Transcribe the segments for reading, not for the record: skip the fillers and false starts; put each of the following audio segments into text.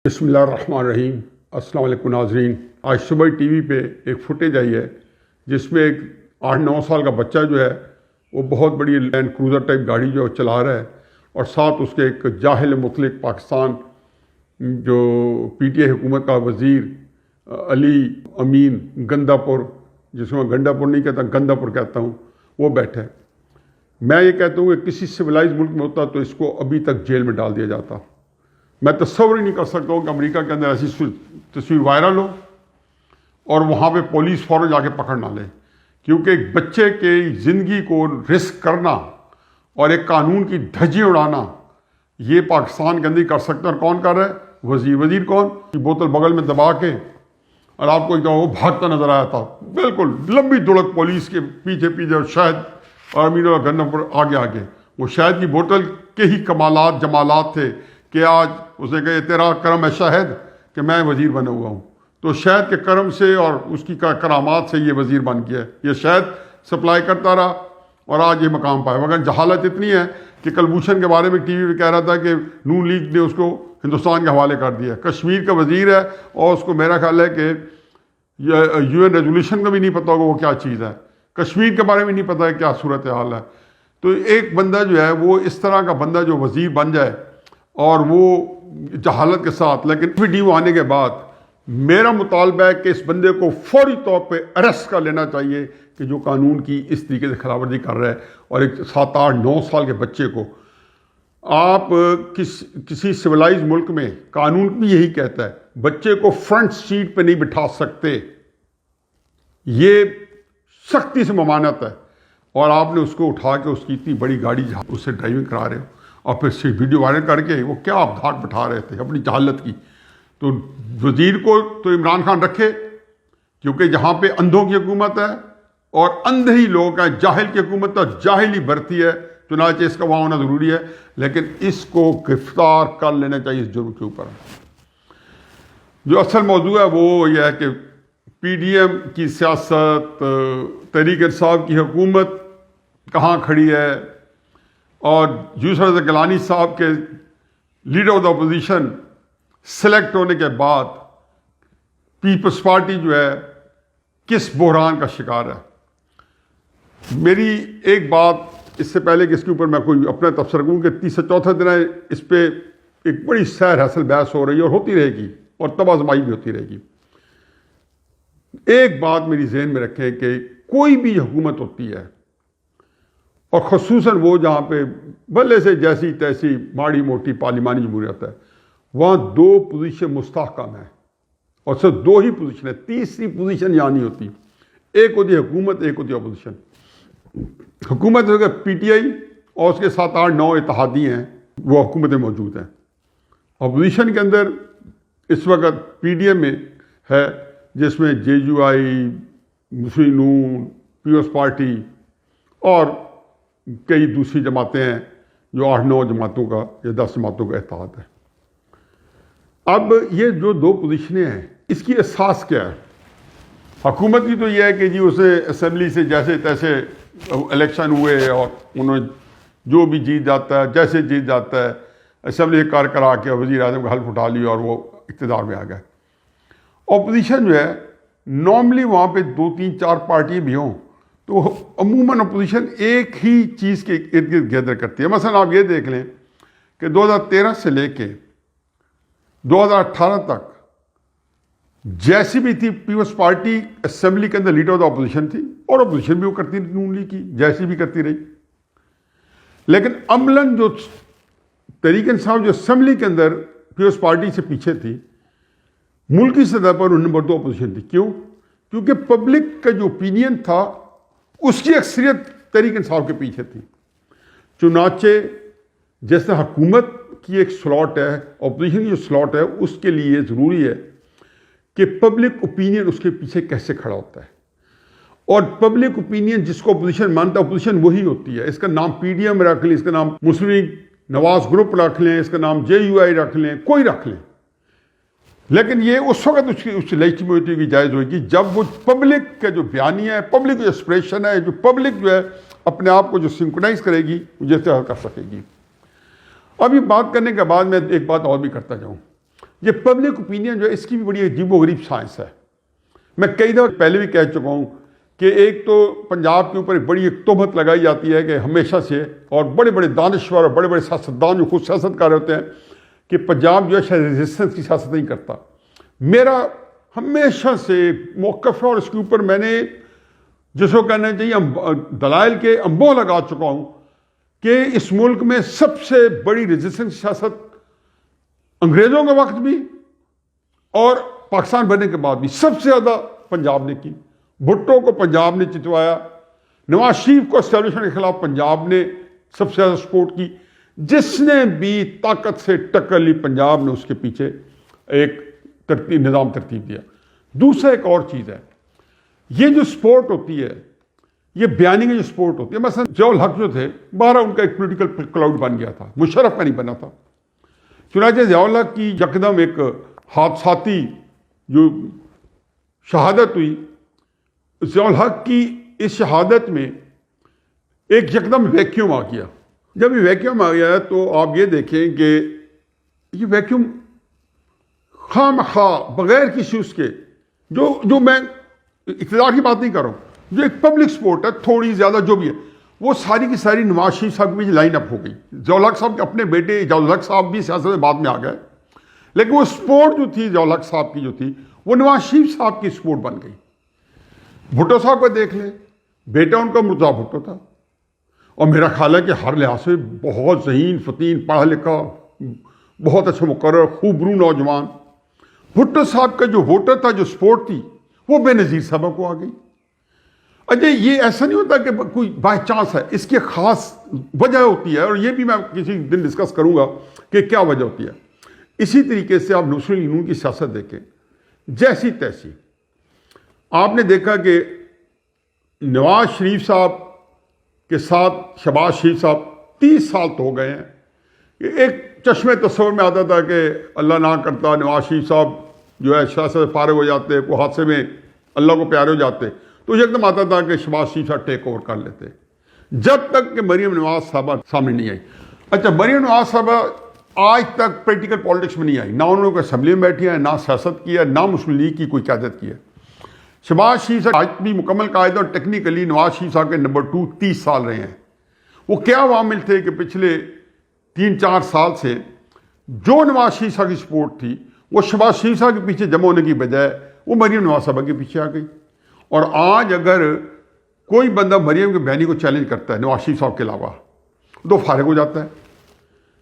بسم اللہ الرحمن الرحیم۔ السلام علیکم ناظرین۔ آج صبح ٹی وی پہ ایک فوٹیج آئی ہے جس میں ایک 8-9 سال کا بچہ جو ہے وہ بہت بڑی لینڈ کروزر ٹائپ گاڑی جو چلا رہا ہے اور ساتھ اس کے ایک جاہل مطلق پاکستان جو پی ٹی آئی حکومت کا وزیر علی امین گندا پور، جس کو میں گندا پور نہیں کہتا گندا پور کہتا ہوں، وہ بیٹھا ہے۔ میں یہ کہتا ہوں کہ کسی سویلائز ملک میں ہوتا تو اس کو ابھی تک جیل میں ڈال دیا جاتا۔ میں تصور ہی نہیں کر سکتا ہوں کہ امریکہ کے اندر ایسی تصویر وائرل ہو اور وہاں پہ پولیس فوراً جا کے پکڑ نہ لے، کیونکہ ایک بچے کی زندگی کو رسک کرنا اور ایک قانون کی دھجی اڑانا یہ پاکستان کے اندر ہی کر سکتا ہے۔ اور کون کر رہا ہے؟ وزیر کون؟ بوتل بغل میں دبا کے، اور آپ کو وہ بھاگتا نظر آیا تھا، بالکل لمبی دڑک پولیس کے پیچھے پیچھے، اور شہد اور امین اور گندم پر آگے وہ شہد کی بوتل کے ہی کمالات جمالات تھے کہ آج اس نے کہا تیرا کرم ہے شہد کہ میں وزیر بنا ہوا ہوں۔ تو شہد کے کرم سے اور اس کی کرامات سے یہ وزیر بن گیا ہے، یہ شہد سپلائی کرتا رہا اور آج یہ مقام پایا۔ مگر جہالت اتنی ہے کہ کلبھوشن کے بارے میں ٹی وی پہ کہہ رہا تھا کہ نون لیگ نے اس کو ہندوستان کے حوالے کر دیا۔ کشمیر کا وزیر ہے اور اس کو میرا خیال ہے کہ یو این ریزولوشن کا بھی نہیں پتا ہوگا وہ کیا چیز ہے، کشمیر کے بارے میں نہیں پتا ہے کیا صورتحال ہے۔ تو ایک بندہ جو ہے وہ اس طرح کا بندہ جو وزیر بن جائے اور وہ جہالت کے ساتھ، لیکن ویڈیو آنے کے بعد میرا مطالبہ ہے کہ اس بندے کو فوری طور پہ اریسٹ کر لینا چاہیے کہ جو قانون کی اس طریقے سے خلاف ورزی کر رہا ہے، اور ایک 7-8-9 سال کے بچے کو آپ کسی سویلائز ملک میں قانون بھی یہی کہتا ہے بچے کو فرنٹ سیٹ پہ نہیں بٹھا سکتے، یہ سختی سے ممانعت ہے، اور آپ نے اس کو اٹھا کے اس کی اتنی بڑی گاڑی جہاں اس سے ڈرائیونگ کرا رہے ہو اور پھر سے ویڈیو وائرل کر کے وہ کیا آپ دھاک بٹھا رہے تھے اپنی جہالت کی۔ تو وزیر کو تو عمران خان رکھے، کیونکہ جہاں پہ اندھوں کی حکومت ہے اور اندھے ہی لوگ ہیں، جاہل کی حکومت ہے، جاہل ہی برتی ہے، چنانچہ اس کا وہاں ہونا ضروری ہے، لیکن اس کو گرفتار کر لینا چاہیے اس جرم کے اوپر۔ جو اصل موضوع ہے وہ یہ ہے کہ پی ڈی ایم کی سیاست، تحریک انصاف کی حکومت کہاں کھڑی ہے، اور یوسف رضا گیلانی صاحب کے leader of the opposition select ہونے کے بعد پیپلز پارٹی جو ہے کس بحران کا شکار ہے۔ میری ایک بات اس سے پہلے کہ اس کے اوپر میں کوئی اپنا تبصرہ کروں کہ تیسرا چوتھا دن ہے اس پہ ایک بڑی سیر حاصل بحث ہو رہی ہے اور ہوتی رہے گی، اور تباہ آزمائی بھی ہوتی رہے گی۔ ایک بات میری ذہن میں رکھیں کہ کوئی بھی حکومت ہوتی ہے، اور خصوصاً وہ جہاں پہ بھلے سے جیسی تیسی ماڑی موٹی پارلیمانی جمہوریت ہے، وہاں 2 پوزیشن مستحکم ہیں، اور صرف 2 ہی پوزیشن ہے، تیسری پوزیشن یہاں نہیں ہوتی۔ ایک ہوتی ہے حکومت، ایک ہوتی ہے اپوزیشن۔ حکومت جو کہ پی ٹی آئی اور اس کے 7-8-9 اتحادی ہیں وہ حکومت میں موجود ہیں۔ اپوزیشن کے اندر اس وقت پی ڈی ایم میں ہے، جس میں J U I, Muslim Noon, Peoples Party اور کئی دوسری جماعتیں ہیں، جو 8-9 جماعتوں کا یا 10 جماعتوں کا اتحاد ہے۔ اب یہ جو 2 پوزیشنیں ہیں، اس کی اساس کیا ہے؟ حکومت کی تو یہ ہے کہ جی اسے اسمبلی سے جیسے تیسے الیکشن ہوئے اور انہوں نے جو بھی جیت جاتا ہے، جیسے جیت جاتا ہے، اسمبلی سے کار کرا کے وزیر اعظم کا حلف اٹھا لیا اور وہ اقتدار میں آ گئے۔ اپوزیشن جو ہے نارملی وہاں پہ 2-3-4 پارٹی بھی ہوں تو عموماً اپوزیشن ایک ہی چیز کے ارد گرد گیدر کرتی ہے۔ مثلا آپ یہ دیکھ لیں کہ 2013 سے لے کے 2018 تک جیسی بھی تھی پیپلز پارٹی اسمبلی کے اندر لیڈر آف دا اپوزیشن تھی، اور اپوزیشن بھی وہ کرتی رہی، نون لیگ کی جیسی بھی کرتی رہی، لیکن عملاً جو تحریک انصاف جو اسمبلی کے اندر پیپلز پارٹی سے پیچھے تھی، ملکی سطح پر نمبر 2 اپوزیشن تھی۔ کیوں؟ کیونکہ پبلک کا جو اوپینین تھا اس کی اکثریت تحریک انصاف کے پیچھے تھی۔ چنانچہ جیسے حکومت کی ایک سلاٹ ہے، اپوزیشن کی جو سلاٹ ہے، اس کے لیے ضروری ہے کہ پبلک اوپینین اس کے پیچھے کیسے کھڑا ہوتا ہے، اور پبلک اوپینین جس کو اپوزیشن مانتا ہے اپوزیشن وہی ہوتی ہے۔ اس کا نام پی ڈی ایم رکھ لیں، اس کا نام مسلم لیگ نواز گروپ رکھ لیں، اس کا نام جے یو آئی رکھ لیں، کوئی رکھ لیں، لیکن یہ اس وقت اس کی لیجٹیمیٹی کی جائز ہوئے گی جب وہ پبلک کا جو بیانیہ ہے، پبلک جو ایکسپریشن ہے، جو پبلک جو ہے اپنے آپ کو جو سنکرونائز کرے گی، جیسے کر سکے گی۔ اب یہ بات کرنے کے بعد میں ایک بات اور بھی کرتا جاؤں۔ یہ پبلک اوپینین جو ہے اس کی بھی بڑی عجیب و غریب سائنس ہے. میں کئی دفعہ پہلے بھی کہہ چکا ہوں کہ ایک تو پنجاب کے اوپر ایک بڑی ایک تہمت لگائی جاتی ہے کہ ہمیشہ سے، اور بڑے بڑے دانشور اور بڑے بڑے سیاستدان جو خود سیاست کر رہے ہوتے ہیں، کہ پنجاب جو ہے شاید ریزسٹنس کی سیاست نہیں کرتا. میرا ہمیشہ سے موقف ہے اور اس کے اوپر میں نے جس کو کہنا چاہیے دلائل کے انبوہ لگا چکا ہوں کہ اس ملک میں سب سے بڑی ریزسٹنس سیاست انگریزوں کے وقت بھی اور پاکستان بننے کے بعد بھی سب سے زیادہ پنجاب نے کی. بھٹو کو پنجاب نے چتوایا، نواز شریف کو اسٹیبلشمنٹ کے خلاف پنجاب نے سب سے زیادہ سپورٹ کی. جس نے بھی طاقت سے ٹکر لی پنجاب نے اس کے پیچھے ایک نظام ترتیب دیا. دوسرا ایک اور چیز ہے، یہ جو سپورٹ ہوتی ہے، یہ بیانی کی جو سپورٹ ہوتی ہے، مثلا ضیاء الحق جو تھے 12 ان کا ایک پولیٹیکل کلاؤڈ بن گیا تھا، مشرف کا نہیں بنا تھا. چنانچہ ضیاء الحق کی یکدم ایک حادثاتی جو شہادت ہوئی، ضیاء الحق کی اس شہادت میں ایک یکدم ویکیوم آ گیا. جب یہ ویکیوم آ گیا تو آپ یہ دیکھیں کہ یہ ویکیوم خواہ مخواہ بغیر کسی اس کے جو میں اقتدار کی بات نہیں کر رہا ہوں، جو ایک پبلک سپورٹ ہے تھوڑی زیادہ جو بھی ہے، وہ ساری کی ساری نواز شریف صاحب کی لائن اپ ہو گئی. ضیاء الحق صاحب کے اپنے بیٹے اعجاز الحق صاحب بھی سیاست میں بعد میں آ گئے، لیکن وہ سپورٹ جو تھی ضیاء الحق صاحب کی جو تھی وہ نواز شریف صاحب کی سپورٹ بن گئی. بھٹو صاحب کو دیکھ لیں، بیٹا ان کا مرتضیٰ بھٹو تھا، اور میرا خیال ہے کہ ہر لحاظ سے بہت ذہین فتین پڑھا لکھا بہت اچھا مقرر خوبرو نوجوان. بھٹو صاحب کا جو ووٹر تھا، جو سپورٹ تھی، وہ بے نظیر صاحبہ کو آ گئی. اچھا یہ ایسا نہیں ہوتا کہ کوئی بائی چانس ہے، اس کی خاص وجہ ہوتی ہے، اور یہ بھی میں کسی دن ڈسکس کروں گا کہ کیا وجہ ہوتی ہے. اسی طریقے سے آپ نصرت النون کی سیاست دیکھیں، جیسی تیسی. آپ نے دیکھا کہ نواز شریف صاحب کے ساتھ شہباز شریف صاحب 30 سال تو ہو گئے ہیں. ایک چشمے تصور میں آتا تھا کہ اللہ نہ کرتا نواز شریف صاحب جو ہے سیاست سے فارغ ہو جاتے، کوئی حادثے میں اللہ کو پیارے ہو جاتے، تو ایک دم آتا تھا کہ شہباز شریف صاحب ٹیک اوور کر لیتے، جب تک کہ مریم نواز صاحبہ سامنے نہیں آئی. اچھا مریم نواز صاحبہ آج تک پریکٹیکل پالیٹکس میں نہیں آئی، نہ انہوں نے کوئی اسمبلی میں بیٹھی ہے، نہ سیاست کی ہے، نہ مسلم لیگ کی کوئی قیادت کی ہے. شہباز شریف صاحب آج بھی مکمل قائد، اور ٹیکنیکلی نواز شریف صاحب کے نمبر 2 30 سال رہے ہیں. وہ کیا عوامل تھے کہ پچھلے 3-4 سال سے جو نواز شریف صاحب کی سپورٹ تھی وہ شہباز شریف صاحب کے پیچھے جمع ہونے کی بجائے وہ مریم نواز صاحبہ کے پیچھے آ گئی. اور آج اگر کوئی بندہ مریم کے بیانی کو چیلنج کرتا ہے نواز شریف صاحب کے علاوہ تو فارغ ہو جاتا ہے.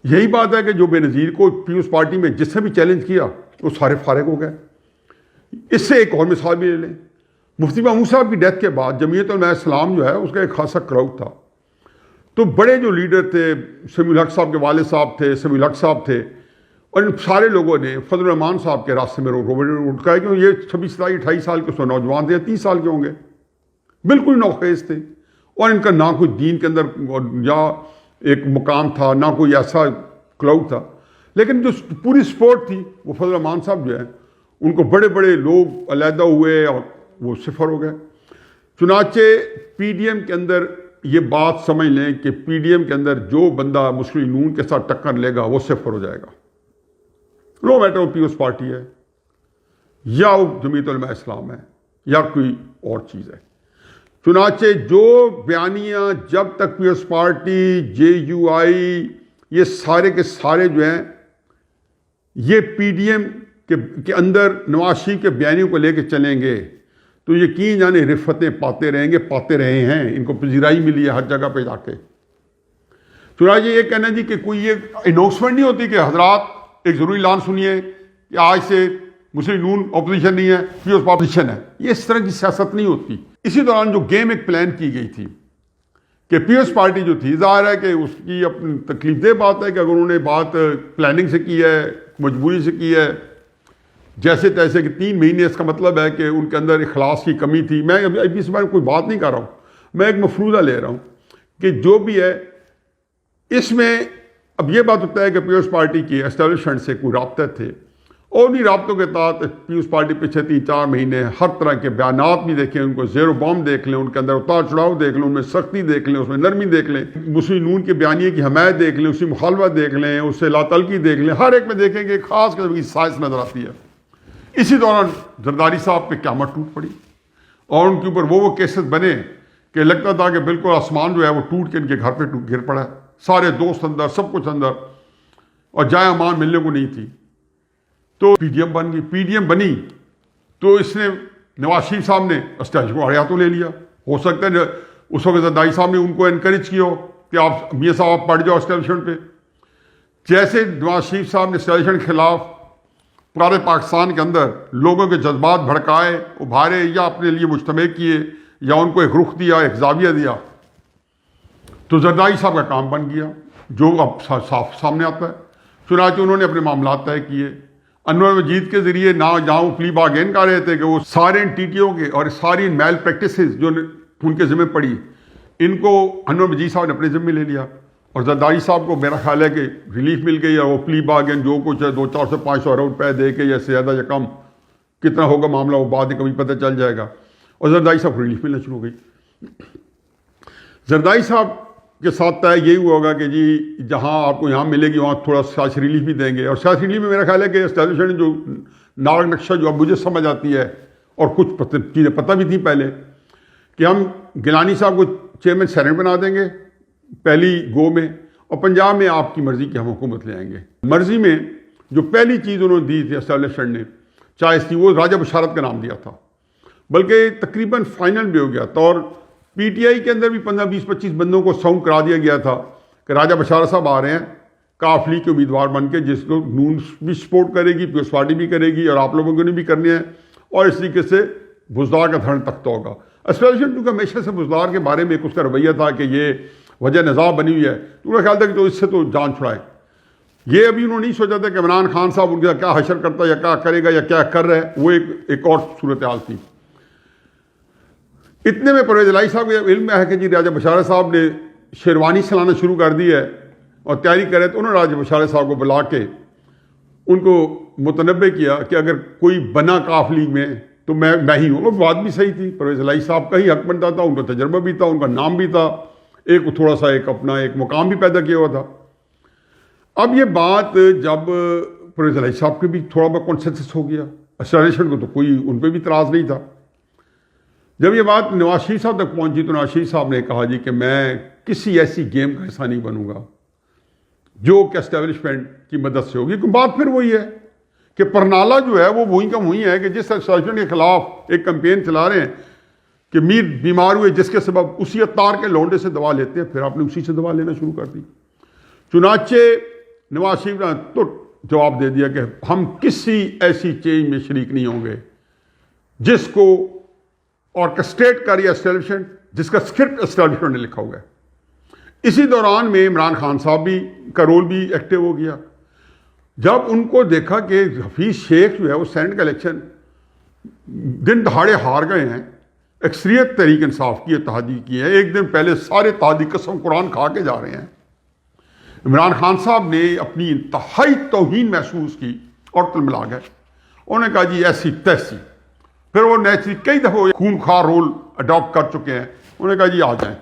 یہی بات ہے کہ جو بے نظیر کو پیپلز پارٹی میں جس سے بھی چیلنج کیا وہ سارے فارغ ہو گئے. اس سے ایک اور مثال بھی لے لیں، مفتی محمود صاحب کی ڈیتھ کے بعد جمعیت علماء اسلام جو ہے اس کا ایک خاصا کراؤڈ تھا. تو بڑے جو لیڈر تھے، سمیع الحق صاحب کے والد صاحب تھے، سمیع الحق صاحب تھے، اور ان سارے لوگوں نے فضل الرحمان صاحب کے راستے میں اٹھایا کہ یہ 26 27 28 سال کے سو نوجوان تھے، 30 سال کے ہوں گے، بالکل نوخیز تھے، اور ان کا نہ کوئی دین کے اندر یا ایک مقام تھا، نہ کوئی ایسا کلاؤڈ تھا. لیکن جو پوری سپورٹ تھی وہ فضل الرحمان صاحب جو ہے ان کو بڑے بڑے لوگ علیحدہ ہوئے اور وہ صفر ہو گئے. چنانچہ پی ڈی ایم کے اندر یہ بات سمجھ لیں کہ پی ڈی ایم کے اندر جو بندہ مسلم نون کے ساتھ ٹکر لے گا وہ صفر ہو جائے گا، نو میٹر وہ پیپلز پارٹی ہے یا وہ جمعیت علماء اسلام ہے یا کوئی اور چیز ہے. چنانچہ جو بیانیاں جب تک پیپلز پارٹی، جے یو آئی، یہ سارے کے سارے جو ہیں یہ پی ڈی ایم کے اندر نواز شریف کے بیانیوں کو لے کے چلیں گے تو یقین جانے رفتیں پاتے رہیں گے، پاتے رہے ہیں، ان کو پذیرائی ملی ہے ہر جگہ پہ جا کے. چنانچہ یہ کہنا جی کہ کوئی یہ اناؤنسمنٹ نہیں ہوتی کہ حضرات ایک ضروری اعلان سنیے کہ آج سے مسلم نون اپوزیشن نہیں ہے، پیپلز اپوزیشن ہے. یہ اس طرح کی سیاست نہیں ہوتی. اسی دوران جو گیم ایک پلان کی گئی تھی کہ پیپلز پارٹی جو تھی، ظاہر ہے کہ اس کی اپنی تکلیف دہ بات ہے کہ اگر انہوں نے بات پلاننگ سے کی ہے، مجبوری سے کی ہے، جیسے تیسے کہ 3 مہینے، اس کا مطلب ہے کہ ان کے اندر اخلاص کی کمی تھی. میں ابھی اس بارے میں کوئی بات نہیں کر رہا ہوں، میں ایک مفروضہ لے رہا ہوں کہ جو بھی ہے اس میں اب یہ بات ہوتا ہے کہ پیپلز پارٹی کی اسٹیبلشمنٹ سے کوئی رابطے تھے اور انہیں رابطوں کے تحت پیپلز پارٹی پچھلے 3-4 مہینے ہر طرح کے بیانات بھی دیکھیں، ان کو زیر و بام دیکھ لیں، ان کے اندر اتار چڑھاؤ دیکھ لیں، ان میں سختی دیکھ لیں، اس میں نرمی دیکھ لیں، مسلم نون کے بیانیے کی حمایت دیکھ لیں، اس کی مخالفت دیکھ لیں، اس سے لا تلقی دیکھ لیں، ہر ایک میں دیکھیں کہ ایک خاص قسم کی سائنس نظر آتی ہے۔ اسی دوران زرداری صاحب پہ قیامت ٹوٹ پڑی اور ان کے اوپر وہ کیسز بنے کہ لگتا تھا کہ بالکل آسمان جو ہے وہ ٹوٹ کے ان کے گھر پہ گر پڑا ہے، سارے دوست اندر، سب کچھ اندر، اور جائے امان ملنے کو نہیں تھی۔ تو پی ڈی ایم بن گئی، پی ڈی ایم بنی تو اس نے نواز شریف صاحب نے اسٹیج کو اڑیا تو لے لیا۔ ہو سکتا ہے اس وقت زرداری صاحب نے ان کو انکریج کیا ہو کہ آپ میاں صاحب آپ پڑھ جاؤ اسٹیبلشمنٹ پہ۔ جیسے نواز شریف صاحب نے اسٹیبلشمنٹ کے خلاف پورے پاکستان کے اندر لوگوں کے جذبات بھڑکائے، ابھارے، یا اپنے لیے مجتمع کیے، یا ان کو ایک رخ دیا، ایک زاویہ دیا، تو زرداری صاحب کا کام بن گیا جو اب صاف سامنے آتا ہے۔ چنانچہ انہوں نے اپنے معاملات طے کیے انور مجید کے ذریعے، نہ جہاں وہ پلی باگین کر رہے تھے کہ وہ سارے ٹی ٹی او کے اور ساری میل پریکٹسز جو ان کے ذمہ پڑی، ان کو انور مجید صاحب نے اپنے ذمہ لے لیا، اور زرداری صاحب کو میرا خیال ہے کہ ریلیف مل گئی، اور وہ پلی باگین جو کچھ ہے 200-400-500 ارب روپے دے کے یا زیادہ یا کم کتنا ہوگا معاملہ وہ بعد میں کبھی پتہ چل جائے گا، اور زرداری صاحب کو ریلیف ملنا شروع ہو گئی۔ زرداری صاحب کے ساتھ طے یہی ہوا ہوگا کہ جی جہاں آپ کو یہاں ملے گی وہاں تھوڑا سیاسی ریلیف بھی دیں گے، اور سیاسی ریلیف میں میرا خیال ہے کہ اسٹیبلشمنٹ جو ناگ نقشہ جو اب مجھے سمجھ آتی ہے، اور کچھ چیزیں پتہ بھی تھیں پہلے، کہ ہم گیلانی صاحب کو چیئرمین سینٹ بنا دیں گے پہلی گو میں، اور پنجاب میں آپ کی مرضی کی ہم حکومت لے آئیں گے۔ مرضی میں جو پہلی چیز انہوں نے دی تھی اسٹیبلشمنٹ نے، چاہے اس کی وہ راجہ بشارت کا نام دیا تھا، بلکہ تقریباً فائنل بھی ہو گیا تھا، اور پی ٹی آئی کے اندر بھی 15-20-25 بندوں کو ساؤنڈ کرا دیا گیا تھا کہ راجہ بشارت صاحب آ رہے ہیں کاف لیگ کے امیدوار بن کے، جس کو نون بھی سپورٹ کرے گی، پیپلز پارٹی بھی کرے گی، اور آپ لوگوں کو بھی کرنی ہے، اور اس طریقے سے بزدار کا دھرن تختہ ہوگا۔ اسپیشل کیونکہ ہمیشہ سے بزدار کے بارے میں ایک اس کا رویہ تھا کہ یہ وجہ نزاع بنی ہوئی ہے، تو میرا خیال تھا کہ تو اس سے تو جان چھڑائے۔ یہ ابھی انہوں نے نہیں سوچا تھا کہ عمران خان صاحب ان کا کیا حشر کرتا یا کیا کرے گا یا کیا کر رہا ہے، وہ ایک اور صورتحال تھی۔ اتنے میں پرویز الہی صاحب کو علم ہے کہ جی راجہ بشارت صاحب نے شیروانی سلانا شروع کر دی ہے اور تیاری کرے، تو انہوں نے راجہ بشارت صاحب کو بلا کے ان کو متنبع کیا کہ اگر کوئی بنا کاف لیگ میں تو میں ہی ہوں۔ وہ بات بھی صحیح تھی، پرویز الہی صاحب کا ہی حق بنتا تھا، ان کا تجربہ بھی تھا، ان کا نام بھی تھا، ایک تھوڑا سا ایک اپنا ایک مقام بھی پیدا کیا ہوا تھا۔ اب یہ بات جب پرویز الہی صاحب کے بھی تھوڑا بہت کنسنسس ہو گیا، اسٹیبلشمنٹ کو تو کوئی ان پہ بھی اعتراض نہیں تھا۔ جب یہ بات نواز شریف صاحب تک پہنچی تو نواز شریف صاحب نے کہا جی کہ میں کسی ایسی گیم کا حصہ نہیں بنوں گا جو کہ اسٹیبلشمنٹ کی مدد سے ہوگی۔ بات پھر وہی ہے کہ پرنالہ جو ہے وہ وہی کا وہی ہے کہ جس اسٹیبلشمنٹ کے خلاف ایک کمپین چلا رہے ہیں کہ میر بیمار ہوئے جس کے سبب اسی اتار کے لونڈے سے دوا لیتے ہیں، پھر آپ نے اسی سے دوا لینا شروع کر دی۔ چنانچہ نواز شریف نے تو جواب دے دیا کہ ہم کسی ایسی چینج میں شریک نہیں ہوں گے جس کو آرکسٹریٹ کر رہی ہے اسٹیبلشمنٹ، جس کا اسکرپٹ اسٹیبلشمنٹ نے لکھا ہوا ہے۔ اسی دوران میں عمران خان صاحب بھی کا رول بھی ایکٹیو ہو گیا۔ جب ان کو دیکھا کہ حفیظ شیخ جو ہے وہ سینٹ کا الیکشن دن دہاڑے ہار گئے ہیں، اکثریت تحریک انصاف کی اتحادی کی ہے، ایک دن پہلے سارے اتحادی قسم قرآن کھا کے جا رہے ہیں، عمران خان صاحب نے اپنی انتہائی توہین محسوس کی اور تلملا گئے۔ انہوں نے کہا جی ایسی تیسی، پھر وہ نیچری کئی دفعہ خون خوار رول اڈاپٹ کر چکے ہیں، انہوں نے کہا جی آ جائیں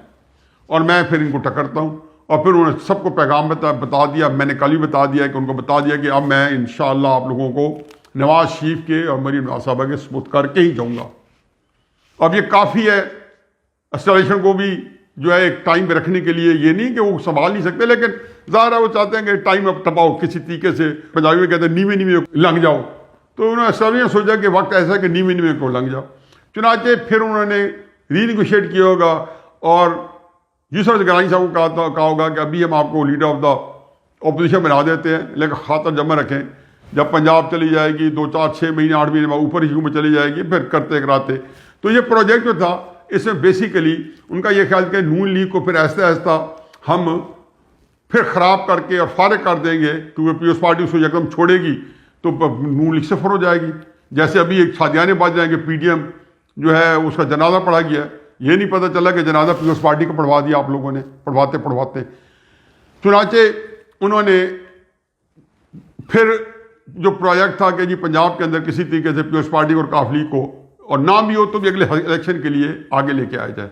اور میں پھر ان کو ٹکرتا ہوں، اور پھر انہوں نے سب کو پیغام بتا دیا، میں نے کل ہی بتا دیا کہ ان کو بتا دیا کہ اب میں انشاءاللہ آپ لوگوں کو نواز شریف کے اور مریم نواز صاحبہ کے سپرد کر کے ہی جاؤں گا۔ اب یہ کافی ہے، اسٹیبلشمنٹ کو بھی جو ہے ایک ٹائم پہ رکھنے کے لیے، یہ نہیں کہ وہ سنبھال نہیں سکتے، لیکن ظاہر ہے وہ چاہتے ہیں کہ ٹائم اب ٹپاؤ کسی طریقے سے، پنجابی میں کہتے ہیں نیوے نیوے لنگ جاؤ، تو انہوں نے سب نے سوچا کہ وقت ایسا ہے کہ نیوے نیوے کو لنگ جاؤ۔ چنانچہ پھر انہوں نے ری نیگوشیٹ کیا ہوگا اور یوسف گیلانی صاحب کو کہا ہوگا کہ ابھی ہم آپ کو لیڈر آف دا اپوزیشن بنا دیتے ہیں، لیکن خاطر جمع رکھیں، جب پنجاب چلی جائے گی 2 4 6 مہینے 8 مہینے بعد اوپر حکومت چلی جائے گی، پھر کرتے کراتے۔ تو یہ پروجیکٹ جو تھا اس میں بیسیکلی ان کا یہ خیال کہ نون لیگ کو پھر آہستہ آہستہ ہم پھر خراب کر کے اور فارغ کر دیں گے، کیونکہ پیپلز پارٹی اس کو یکدم چھوڑے گی تو نون لیگ صفر ہو جائے گی۔ جیسے ابھی ایک شادیانے بج جائیں گے، پی ڈی ایم جو ہے اس کا جنازہ پڑھا گیا، یہ نہیں پتہ چلا کہ جنازہ پیپلز پارٹی کو پڑھوا دیا آپ لوگوں نے پڑھواتے۔ چنانچہ انہوں نے پھر جو پروجیکٹ تھا کہ جی پنجاب کے اندر کسی طریقے سے پیپلز پارٹی اور کاف لیگ کو، اور نہ بھی ہو تو بھی اگلے الیکشن کے لیے آگے لے کے آیا جائے۔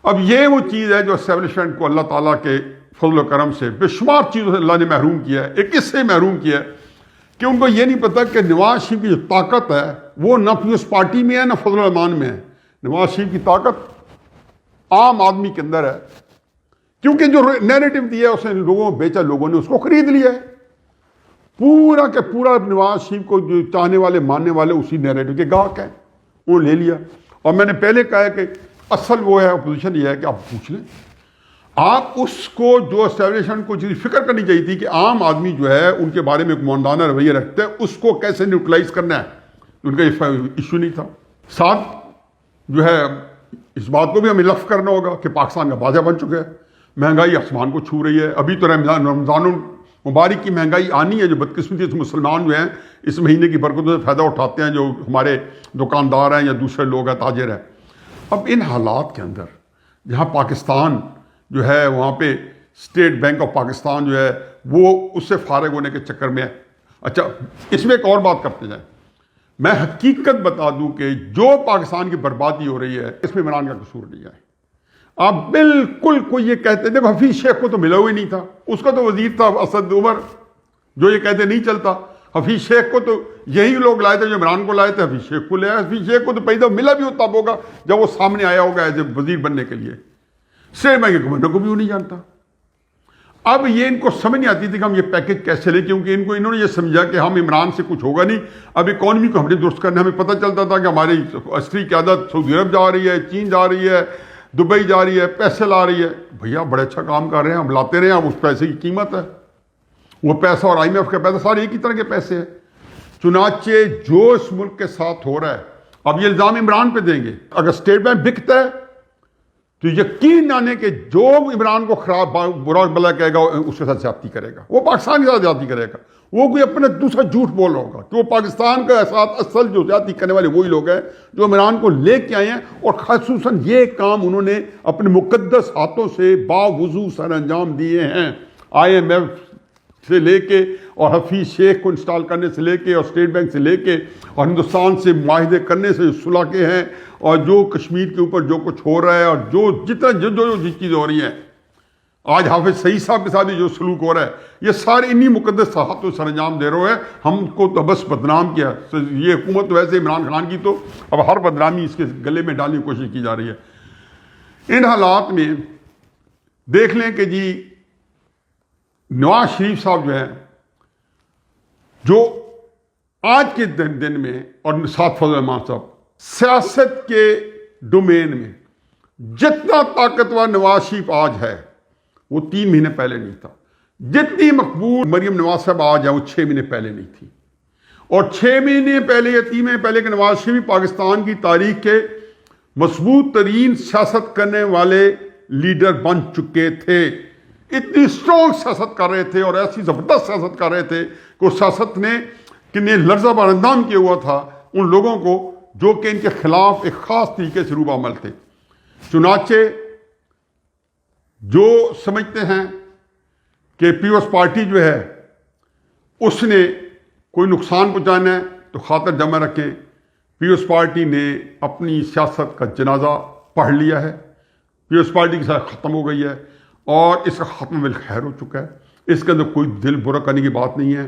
اب یہ وہ چیز ہے جو اسٹیبلشمنٹ کو اللہ تعالیٰ کے فضل و کرم سے بے شمار چیزوں سے اللہ نے محروم کیا ہے، ایک اس سے محروم کیا ہے کہ ان کو یہ نہیں پتا کہ نواز شریف کی جو طاقت ہے وہ نہ پیپلز پارٹی میں ہے نہ فضل الرحمان میں ہے۔ نواز شریف کی طاقت عام آدمی کے اندر ہے، کیونکہ جو نیریٹو دیا اس نے لوگوں کو بیچا، لوگوں نے اس کو خرید لیا ہے۔ پورا کے پورا نواز شریف کو جو چاہنے والے ماننے والے اسی نیریٹو کے گاہک ہیں، انہوں نے لے لیا۔ اور میں نے پہلے کہا ہے کہ اصل وہ ہے اپوزیشن یہ ہے کہ آپ پوچھ لیں، آپ اس کو جو اسٹیبلشمنٹ کو چیز فکر کرنی چاہیے تھی کہ عام آدمی جو ہے ان کے بارے میں ایک ماندانہ رویہ رکھتے ہیں، اس کو کیسے نیوٹرلائز کرنا ہے، ان کا ایشو نہیں تھا۔ ساتھ جو ہے اس بات کو بھی ہمیں لفظ کرنا ہوگا کہ پاکستان کا بازار بن چکا ہے، مہنگائی آسمان کو چھو رہی ہے۔ ابھی تو رمضان المبارک کی مہنگائی آنی ہے، جو بدقسمتی سے مسلمان جو ہیں اس مہینے کی برکتوں سے فائدہ اٹھاتے ہیں، جو ہمارے دکاندار ہیں یا دوسرے لوگ ہیں، تاجر ہیں۔ اب ان حالات کے اندر جہاں پاکستان جو ہے وہاں پہ اسٹیٹ بینک آف پاکستان جو ہے وہ اس سے فارغ ہونے کے چکر میں ہے۔ اچھا، اس میں ایک اور بات کرتے جائیں، میں حقیقت بتا دوں کہ جو پاکستان کی بربادی ہو رہی ہے اس میں عمران کا قصور نہیں ہے۔ آپ بالکل کوئی یہ کہتے دیکھو حفیظ شیخ کو تو ملا ہی نہیں تھا، اس کا تو وزیر تھا اسد عمر، جو یہ کہتے نہیں چلتا۔ حفیظ شیخ کو تو یہی لوگ لائے تھے جو عمران کو لائے تھے، حفیظ شیخ کو لے آئے۔ حفیظ شیخ کو تو پیدا ملا بھی تب ہوگا جب وہ سامنے آیا ہوگا ایز اے وزیر بننے کے لیے۔ اسٹیٹ بینک کے گورنر کو بھی وہ نہیں جانتا۔ اب یہ ان کو سمجھ نہیں آتی تھی کہ ہم یہ پیکج کیسے لیں، کیونکہ انہوں نے یہ سمجھا کہ ہم عمران سے کچھ ہوگا نہیں، اب اکانومی کو ہم نے درست کرنا ہے۔ ہمیں پتہ چلتا تھا کہ ہماری عسکری قیادت سعودی عرب جا رہی ہے، چین جا رہی ہے، دبئی جا رہی ہے، پیسے لا رہی ہے۔ بھیا بڑے اچھا کام کر رہے ہیں، ہم لاتے رہے ہیں، اب اس پیسے کی قیمت ہے۔ وہ پیسہ اور آئی ایم ایف کا پیسہ سارے ایک ہی طرح کے پیسے ہیں۔ چنانچہ جو اس ملک کے ساتھ ہو رہا ہے، اب یہ الزام عمران پہ دیں گے۔ اگر اسٹیٹ بینک بکتا ہے تو یقین جانے کہ جو عمران کو خراب برا بلا کہے گا اس کے ساتھ زیادتی کرے گا، وہ پاکستان کے ساتھ زیادتی کرے گا۔ وہ کوئی اپنا دوسرا جھوٹ بول رہا ہوگا کہ وہ پاکستان کا ساتھ اصل جو زیادتی کرنے والے وہی لوگ ہیں جو عمران کو لے کے آئے ہیں، اور خصوصاً یہ کام انہوں نے اپنے مقدس ہاتھوں سے باوضو سر انجام دیے ہیں۔ آئی ایم ایف سے لے کے اور حفیظ شیخ کو انسٹال کرنے سے لے کے اور اسٹیٹ بینک سے لے کے اور ہندوستان سے معاہدے کرنے سے صلح کے ہیں، اور جو کشمیر کے اوپر جو کچھ ہو رہا ہے اور جو چیزیں ہو رہی ہیں، آج حافظ سعید صاحب کے ساتھ بھی جو سلوک ہو رہا ہے، یہ سارے انہی مقدس ہاتھوں سر انجام دے رہے ہیں۔ ہم کو تو بس بدنام کیا، یہ حکومت ویسے عمران خان کی تو اب ہر بدنامی اس کے گلے میں ڈالنے کی کوشش کی جا رہی ہے۔ ان حالات میں دیکھ لیں کہ جی نواز شریف صاحب جو ہیں، جو آج کے دن میں، اور ساتھ فضل الرحمان صاحب، سیاست کے ڈومین میں جتنا طاقتور نواز شریف آج ہے وہ 3 مہینے پہلے نہیں تھا۔ جتنی مقبول مریم نواز صاحب آج ہے وہ 6 مہینے پہلے نہیں تھی۔ اور 6 مہینے پہلے یا 3 مہینے پہلے کے نواز شریف پاکستان کی تاریخ کے مضبوط ترین سیاست کرنے والے لیڈر بن چکے تھے۔ اتنی اسٹرانگ سیاست کر رہے تھے اور ایسی زبردست سیاست کر رہے تھے کہ اس سیاست نے کنہیں لرزہ بر اندام کیا ہوا تھا ان لوگوں کو جو کہ ان کے خلاف ایک خاص طریقے سے روبہ عمل تھے۔ چنانچہ جو سمجھتے ہیں کہ پیپلز پارٹی جو ہے اس نے کوئی نقصان پہنچانا ہے تو خاطر جمع رکھیں، پیپلز پارٹی نے اپنی سیاست کا جنازہ پڑھ لیا ہے، پیپلز پارٹی کی سیاست ختم ہو گئی ہے اور اس کا ختم بالخیر ہو چکا ہے۔ اس کے اندر کوئی دل برا کرنے کی بات نہیں ہے۔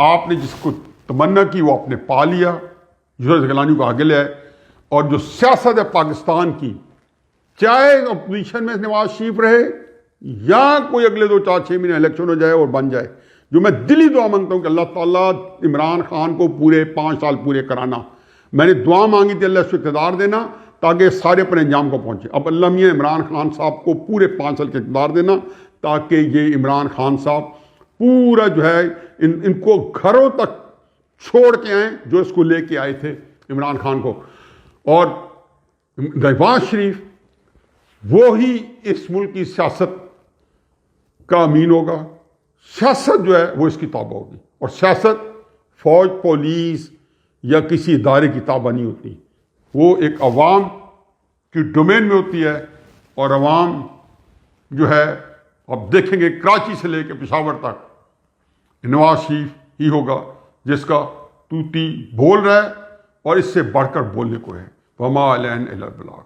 آپ نے جس کو تمنا کی وہ آپ نے پا لیا، یوسف گیلانی کو آگے لے آئے، اور جو سیاست ہے پاکستان کی، چاہے اپوزیشن میں نواز شریف رہے یا کوئی اگلے 2-4-6 مہینے الیکشن ہو جائے اور بن جائے، جو میں دلی دعا مانگتا ہوں کہ اللہ تعالیٰ عمران خان کو پورے 5 سال پورے کرانا۔ میں نے دعا مانگی تھی اللہ اس کو اقتدار دینا تاکہ سارے اپنے انجام کو پہنچے۔ اب اللہ میاں عمران خان صاحب کو پورے 5 سال کے اقتدار دینا تاکہ یہ عمران خان صاحب پورا جو ہے ان کو گھروں تک چھوڑ کے آئیں جو اس کو لے کے آئے تھے عمران خان کو۔ اور نواز شریف وہی اس ملک کی سیاست کا امین ہوگا۔ سیاست جو ہے وہ اس کی تابع ہوگی، اور سیاست فوج، پولیس یا کسی ادارے کی تابع نہیں ہوتی، وہ ایک عوام کی ڈومین میں ہوتی ہے۔ اور عوام جو ہے اب دیکھیں گے کراچی سے لے کے پشاور تک نواز شریف ہی ہوگا جس کا طوطی بول رہا ہے اور اس سے بڑھ کر بولنے کو ہے۔ وما علینا الا البلاغ۔